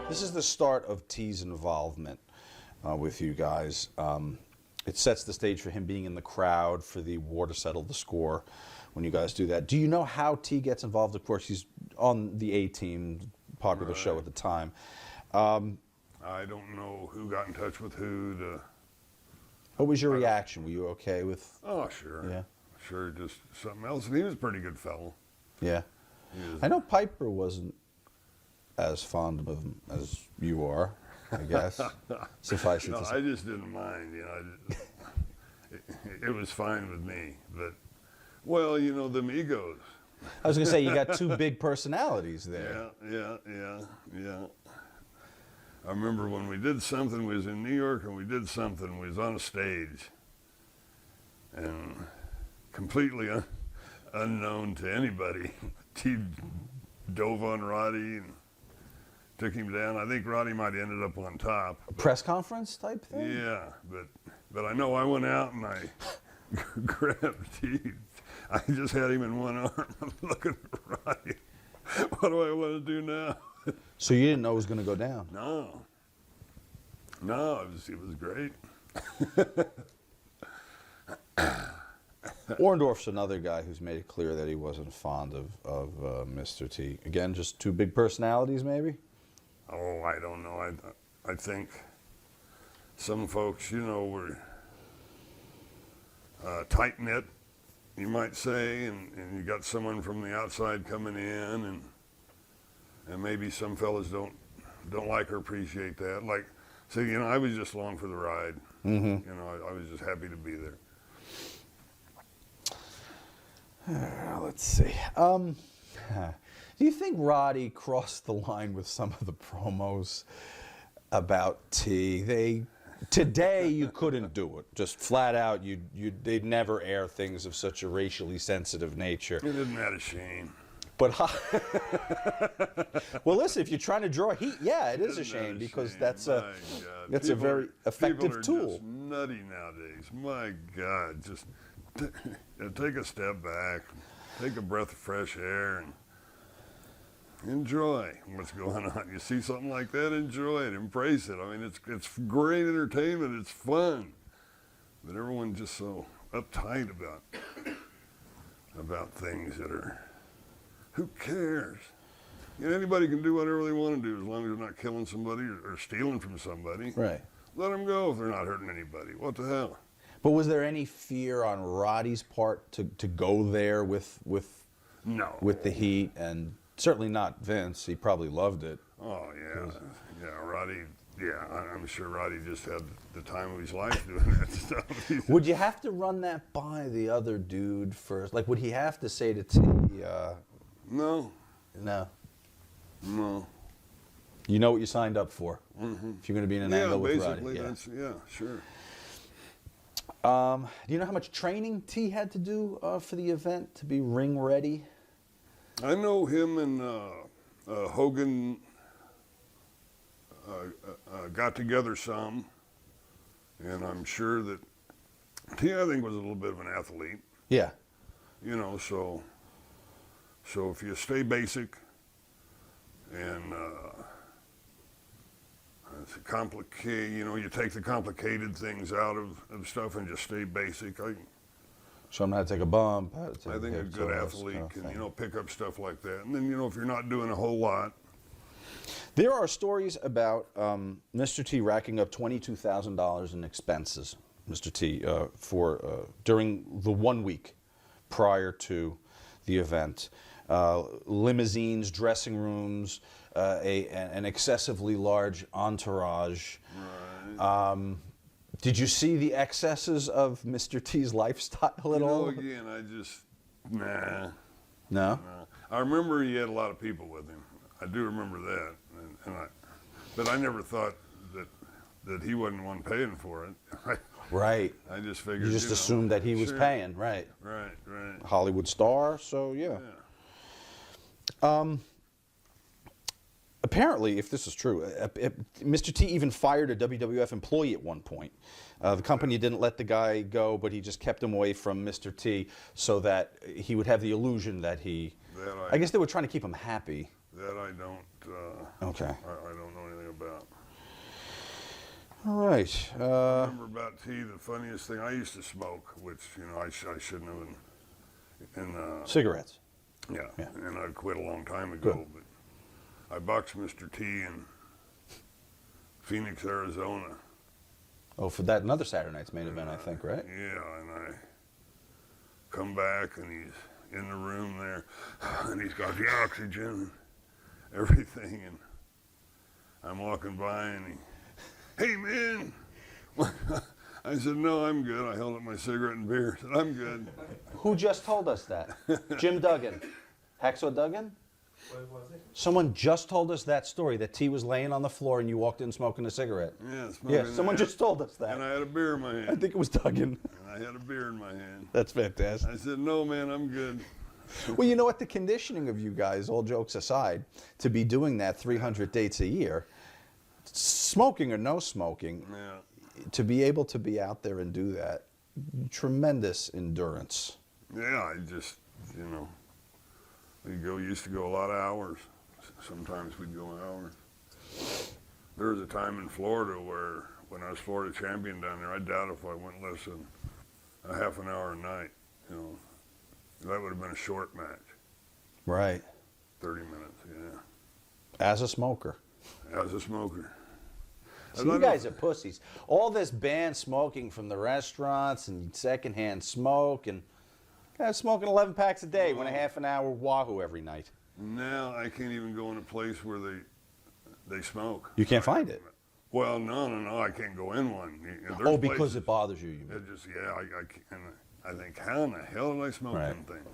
This is the start of T's involvement with you guys. It sets the stage for him being in the crowd for the War to Settle the Score when you guys do that. Do you know how T gets involved? Of course, he's on the A-Team, popular show at the time. I don't know who got in touch with who to... What was your reaction? Were you okay with... Oh, sure. Yeah. Sure, just something else. And he was a pretty good fellow. Yeah. I know Piper wasn't as fond of him as you are, I guess. Suffice it to say. I just didn't mind, you know. It was fine with me. But, well, you know, them egos. I was going to say, you got two big personalities there. Yeah. I remember when we did something, we was in New York, and we did something, we was on a stage. And completely unknown to anybody, T dove on Roddy and took him down. I think Roddy might have ended up on top. A press conference type thing? Yeah, but I know I went out and I grabbed T. I just had him in one arm. I'm looking at Roddy. What do I want to do now? So you didn't know it was going to go down? No, it was great. Orndorff's another guy who's made it clear that he wasn't fond of Mr. T. Again, just two big personalities, maybe? Oh, I don't know. I think some folks, you know, were tight-knit, you might say, and you got someone from the outside coming in, and maybe some fellas don't like or appreciate that. Like, see, you know, I was just along for the ride. Mm-hmm. You know, I was just happy to be there. Let's see. Do you think Roddy crossed the line with some of the promos about T? Today you couldn't do it. Just flat out, they'd never air things of such a racially sensitive nature. Isn't that a shame? But well, listen, if you're trying to draw heat, yeah, it is a shame because that's a very effective tool. People are just nutty nowadays. My God, just take a step back, take a breath of fresh air, and enjoy what's going on. You see something like that, enjoy it, embrace it. I mean, it's great entertainment, it's fun, but everyone's just so uptight about things that are. Who cares? You know, anybody can do whatever they want to do as long as they're not killing somebody or stealing from somebody. Right. Let them go if they're not hurting anybody. What the hell? But was there any fear on Roddy's part to go there with the heat, and certainly not Vince? He probably loved it. Oh yeah, Roddy. Yeah, I'm sure Roddy just had the time of his life doing that stuff. Would you have to run that by the other dude first? Like, would he have to say to T? No. You know what you signed up for. Mm-hmm. If you're going to be in an angle with Roddy. Yeah, sure. Do you know how much training T had to do for the event to be ring ready? I know him and Hogan got together some, and I'm sure that T, I think, was a little bit of an athlete. Yeah. You know, so if you stay basic and it's complicated, you know, you take the complicated things out of stuff and just stay basic. Show them how to take a bump. I think a good athlete can, you know, pick up stuff like that. And then, you know, if you're not doing a whole lot. There are stories about Mr. T racking up $22,000 in expenses, Mr. T, for during the 1 week prior to the event. Limousines, dressing rooms, an excessively large entourage. Right. Did you see the excesses of Mr. T's lifestyle at all? Again, I just, nah. No? I remember he had a lot of people with him. I do remember that. But I never thought that he wasn't the one paying for it. Right. I just figured, you just assumed that he was paying, right. Right. Hollywood star, so yeah. apparently, if this is true, Mr. T even fired a WWF employee at one point. The company didn't let the guy go, but he just kept him away from Mr. T so that he would have the illusion that he... I guess they were trying to keep him happy. That I don't... Okay. I don't know anything about. All right. I remember about T, the funniest thing, I used to smoke, which, you know, I shouldn't have. Cigarettes. Yeah, and I quit a long time ago. Good. But I boxed Mr. T in Phoenix, Arizona. Oh, for that another Saturday night's main event, I think, right? Yeah, and I come back and he's in the room there, and he's got the oxygen and everything, and I'm walking by and hey man, I said, no, I'm good. I held up my cigarette and beer. I said, I'm good. Who just told us that? Jim Duggan. Hacksaw Duggan? What was it? Someone just told us that story, that T was laying on the floor and you walked in smoking a cigarette. Yeah, Yeah, someone just told us that. And I had a beer in my hand. I think it was Duggan. And I had a beer in my hand. That's fantastic. I said, no, man, I'm good. Well, you know what? The conditioning of you guys, all jokes aside, to be doing that 300 dates a year, smoking or no smoking, Yeah. to be able to be out there and do that, tremendous endurance. Yeah, I just, you know, used to go a lot of hours. Sometimes we'd go hours. There was a time in Florida where, when I was Florida champion down there, I doubt if I went less than a half an hour a night. You know, that would have been a short match. Right. 30 minutes, yeah. As a smoker. As a smoker. So you guys are pussies. All this banned smoking from the restaurants and secondhand smoke, and guys smoking 11 packs a day, one a half an hour wahoo every night. Now I can't even go in a place where they smoke. You can't find it. Well, no, I can't go in one. Oh, because it bothers you. You mean. It just, yeah, I think, how in the hell did I smoke Right. them things?